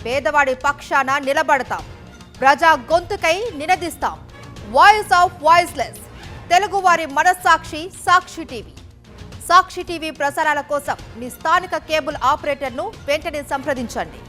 పేదవాడి పక్షాన నిలబడతాం, ప్రజా గొంతుకై నినదిస్తాం. వాయిస్ ఆఫ్ వాయిస్లెస్, తెలుగువారి మనస్సాక్షి సాక్షి టీవీ. సాక్షి టీవీ ప్రసారాల కోసం మీ స్థానిక కేబుల్ ఆపరేటర్ను వెంటనే సంప్రదించండి.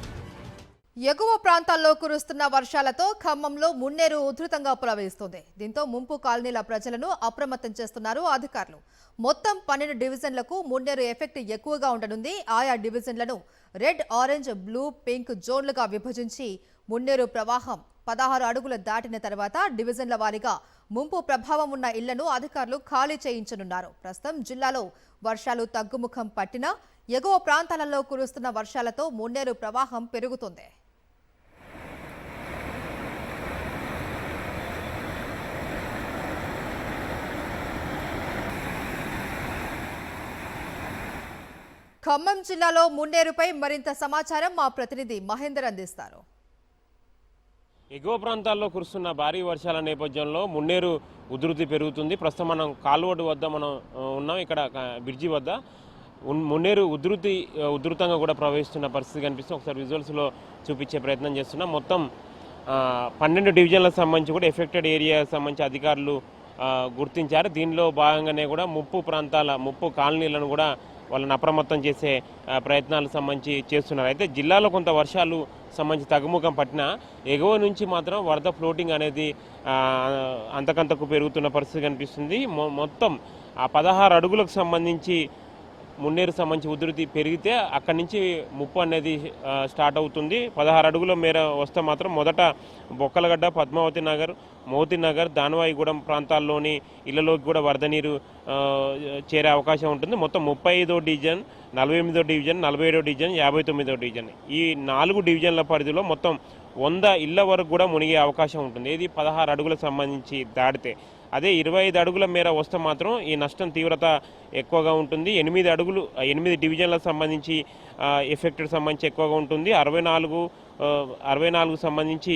ఎగువ ప్రాంతాల్లో కురుస్తున్న వర్షాలతో ఖమ్మంలో మున్నేరు ఉధృతంగా ప్రవహిస్తుంది. దీంతో ముంపు కాలనీల ప్రజలను అప్రమత్తం చేస్తున్నారు అధికారులు. మొత్తం 12 డివిజన్లకు మున్నేరు ఎఫెక్ట్ ఎక్కువగా ఉండనుంది. ఆయా డివిజన్లను రెడ్, ఆరెంజ్, బ్లూ, పింక్ జోన్లుగా విభజించి మున్నేరు ప్రవాహం 16 అడుగులు దాటిన తర్వాత డివిజన్ల వారీగా ముంపు ప్రభావం ఉన్న ఇళ్లను అధికారులు ఖాళీ చేయించనున్నారు. ప్రస్తుతం జిల్లాలో వర్షాలు తగ్గుముఖం పట్టినా ఎగువ ప్రాంతాలలో కురుస్తున్న వర్షాలతో మున్నేరు ప్రవాహం పెరుగుతుంది. ఖమ్మం జిల్లాలో మున్నేరుపై మరింత సమాచారం మా ప్రతినిధి మహేందర్ అందిస్తారు. ఎగువ ప్రాంతాల్లో కురుస్తున్న భారీ వర్షాల నేపథ్యంలో మున్నేరు ఉధృతి పెరుగుతుంది. ప్రస్తుతం మనం కాలువడు వద్ద మనం ఉన్నాం. ఇక్కడ బ్రిడ్జి వద్ద మున్నేరు ఉధృతంగా కూడా ప్రవహిస్తున్న పరిస్థితి కనిపిస్తుంది. ఒకసారి విజువల్స్లో చూపించే ప్రయత్నం చేస్తున్నాం. మొత్తం 12 డివిజన్లకు సంబంధించి కూడా ఎఫెక్టెడ్ ఏరియాకి సంబంధించి అధికారులు గుర్తించారు. దీనిలో భాగంగానే కూడా ముప్పు కాలనీలను కూడా వాళ్ళని అప్రమత్తం చేసే ప్రయత్నాలకు సంబంధించి చేస్తున్నారు. అయితే జిల్లాలో కొంత వర్షాలు సంబంధించి తగ్గుముఖం పట్టినా ఎగువ నుంచి మాత్రం వరద ఫ్లోటింగ్ అనేది అంతకంతకు పెరుగుతున్న పరిస్థితి కనిపిస్తుంది. మొత్తం ఆ 16 అడుగులకు సంబంధించి మున్నేరు సంబంధించి ఉధృతి పెరిగితే అక్కడి నుంచి ముప్పు అనేది స్టార్ట్ అవుతుంది. 16 అడుగుల మేర వస్తే మాత్రం మొదట బొక్కలగడ్డ, పద్మావతి నగర్, మోతి నగర్, దానవాయిగూడెం ప్రాంతాల్లోని ఇళ్లలోకి కూడా వరద నీరు చేరే అవకాశం ఉంటుంది. మొత్తం 35వ డివిజన్, 48వ డివిజన్, 47వ డివిజన్, 59వ డివిజన్ ఈ 4 డివిజన్ల పరిధిలో మొత్తం 100 ఇళ్ల వరకు కూడా మునిగే అవకాశం ఉంటుంది. ఇది 16 అడుగులకు సంబంధించి దాటితే. అదే 25 అడుగుల మేర వస్తే మాత్రం ఈ నష్టం తీవ్రత ఎక్కువగా ఉంటుంది. 8 డివిజన్లకు సంబంధించి ఎఫెక్టెడ్ సంబంధించి ఎక్కువగా ఉంటుంది. 64 సంబంధించి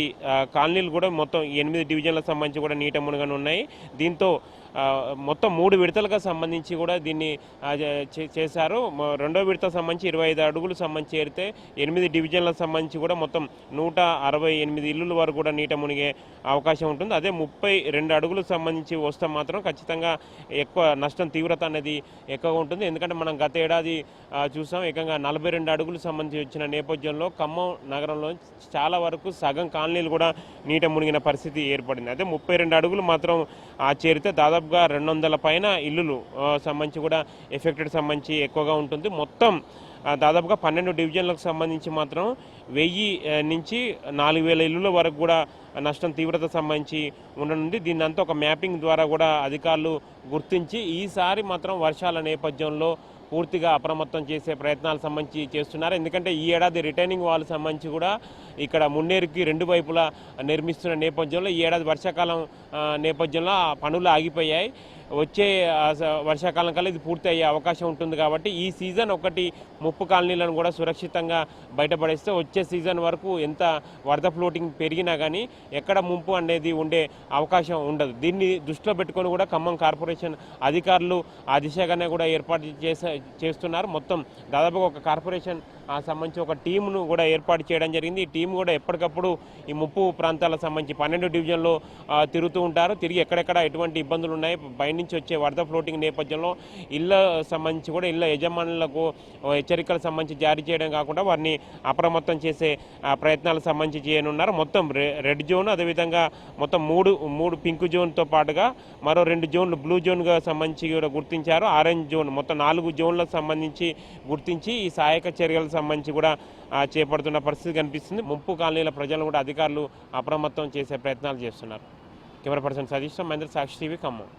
కాలనీలు కూడా మొత్తం 8 డివిజన్లకు సంబంధించి కూడా నీట మునగను ఉన్నాయి. దీంతో మొత్తం 3 విడతలకు సంబంధించి కూడా దీన్ని చేశారు. రెండో విడత సంబంధించి 25 అడుగులు సంబంధించి చేరితే 8 డివిజన్లకు సంబంధించి కూడా మొత్తం 168 ఇల్లుల వరకు కూడా నీట మునిగే అవకాశం ఉంటుంది. అదే 32 అడుగులకు సంబంధించి వస్తే మాత్రం ఖచ్చితంగా ఎక్కువ నష్టం తీవ్రత అనేది ఎక్కువగా ఉంటుంది. ఎందుకంటే మనం గత ఏడాది చూసాం, ఏకంగా 42 అడుగులు సంబంధించి వచ్చిన నేపథ్యంలో ఖమ్మం నగరంలో చాలా వరకు సగం కాలనీలు కూడా నీట మునిగిన పరిస్థితి ఏర్పడింది. అదే 32 అడుగులు మాత్రం చేరితే దాదాపుగా 200 పైన ఇల్లులు సంబంధించి కూడా ఎఫెక్టెడ్ సంబంధించి ఎక్కువగా ఉంటుంది. మొత్తం దాదాపుగా 12 డివిజన్లకు సంబంధించి మాత్రం 1000 నుంచి 4000 ఇల్లుల వరకు కూడా నష్టం తీవ్రత సంబంధించి ఉండనుంది. దీన్ని అంతా ఒక మ్యాపింగ్ ద్వారా కూడా అధికారులు గుర్తించి ఈసారి మాత్రం వర్షాల నేపథ్యంలో పూర్తిగా అప్రమత్తం చేసే ప్రయత్నాలు సంబంధించి చేస్తున్నారు. ఎందుకంటే ఈ ఏడాది రిటైనింగ్ వాల్ సంబంధించి కూడా ఇక్కడ మున్నేరుకి 2 వైపులా నిర్మిస్తున్న నేపథ్యంలో ఈ ఏడాది వర్షాకాలం నేపథ్యంలో ఆ పనులు ఆగిపోయాయి. వచ్చే వర్షాకాలం కల్లా ఇది పూర్తి అయ్యే అవకాశం ఉంటుంది. కాబట్టి ఈ సీజన్ ఒకటి ముప్పు కాలనీలను కూడా సురక్షితంగా బయటపడేస్తే వచ్చే సీజన్ వరకు ఎంత వరద ఫ్లోటింగ్ పెరిగినా కానీ ఎక్కడ ముంపు అనేది ఉండే అవకాశం ఉండదు. దీన్ని దృష్టిలో పెట్టుకొని కూడా ఖమ్మం కార్పొరేషన్ అధికారులు ఆ దిశగానే కూడా ఏర్పాటు చేస్తున్నారు. మొత్తం దాదాపుగా ఒక కార్పొరేషన్ సంబంధించి ఒక టీమును కూడా ఏర్పాటు చేయడం జరిగింది. ఈ టీం కూడా ఎప్పటికప్పుడు ఈ ముప్పు ప్రాంతాలకు సంబంధించి 12 డివిజన్లో తిరుగుతూ ఉంటారు. తిరిగి ఎక్కడెక్కడ ఎటువంటి ఇబ్బందులు ఉన్నాయి, బయట నుంచి వచ్చే వరద ఫ్లోటింగ్ నేపథ్యంలో ఇళ్ళ సంబంధించి కూడా ఇళ్ళ యజమానులకు హెచ్చరికలకు సంబంధించి జారీ చేయడం కాకుండా వారిని అప్రమత్తం చేసే ప్రయత్నాలకు సంబంధించి చేయనున్నారు. మొత్తం రెడ్ జోన్, అదేవిధంగా మొత్తం మూడు పింక్ జోన్తో పాటుగా మరో 2 జోన్లు బ్లూ జోన్గా సంబంధించి కూడా గుర్తించారు. ఆరెంజ్ జోన్, మొత్తం 4 జోన్లకు సంబంధించి గుర్తించి ఈ సహాయక చర్యలకు సంబంధించి కూడా చేపడుతున్న పరిస్థితి కనిపిస్తుంది. ముంపు కాలనీల ప్రజలను కూడా అధికారులు అప్రమత్తం చేసే ప్రయత్నాలు చేస్తున్నారు. కెమెరా పర్సన్ సతీష్, మహేంద్ర, సాక్షి టీవీ, ఖమ్మం.